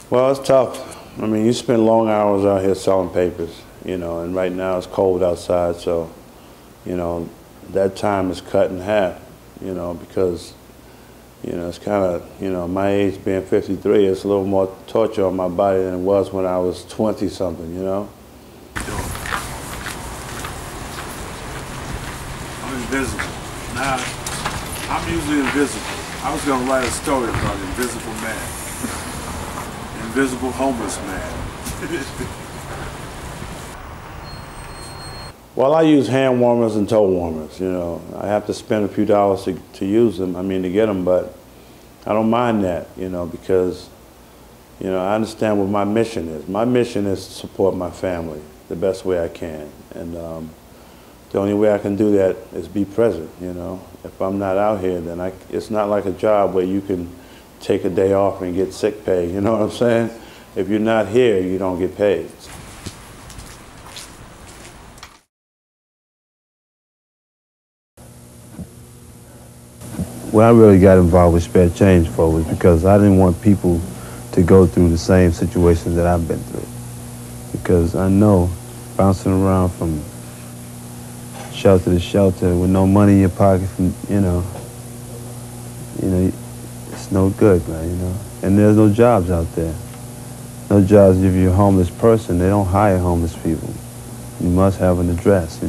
Well, it's tough. I mean, you spend long hours out here selling papers, and right now it's cold outside, so, that time is cut in half, because, it's kind of, my age being 53, it's a little more torture on my body than it was when I was 20-something, I'm invisible. Now, I'm usually invisible. I was going to write a story about Invisible Man. Invisible homeless man. Well, I use hand warmers and toe warmers, I have to spend a few dollars to use them, to get them, but I don't mind that, because, I understand what my mission is. My mission is to support my family the best way I can, and the only way I can do that is be present, If I'm not out here, then it's not like a job where you can take a day off and get sick pay, you know what I'm saying? If you're not here, you don't get paid. What I really got involved with Spare Change for was because I didn't want people to go through the same situations that I've been through. Because I know bouncing around from shelter to shelter with no money in your pocket, it's no good, man, And there's no jobs out there. No jobs if you're a homeless person. They don't hire homeless people. You must have an address,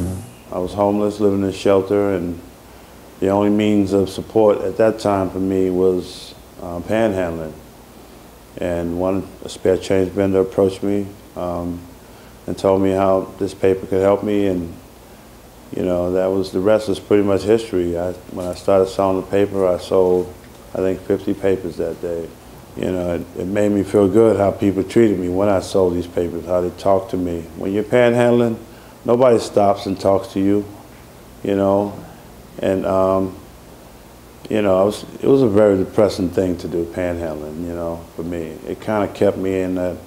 I was homeless, living in a shelter, and the only means of support at that time for me was panhandling. And a Spare Change vendor approached me and told me how this paper could help me, and the rest was pretty much history. When I started selling the paper, I sold, I think, 50 papers that day. It made me feel good how people treated me when I sold these papers, how they talked to me. When you're panhandling, nobody stops and talks to you, And, it was a very depressing thing to do, panhandling, for me. It kind of kept me in that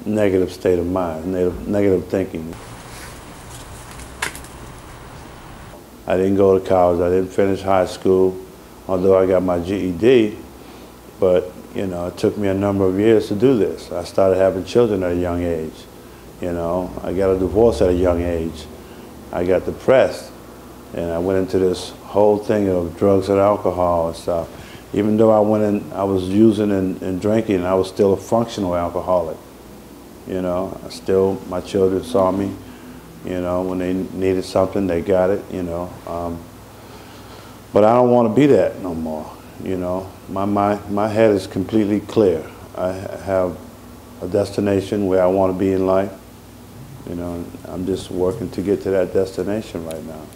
negative state of mind, negative thinking. I didn't go to college. I didn't finish high school, although I got my GED. But, it took me a number of years to do this. I started having children at a young age. I got a divorce at a young age. I got depressed, and I went into this whole thing of drugs and alcohol and stuff. Even though I was using and drinking, I was still a functional alcoholic. My children saw me. When they needed something, they got it, But I don't want to be that no more, My head is completely clear. I have a destination where I want to be in life, I'm just working to get to that destination right now.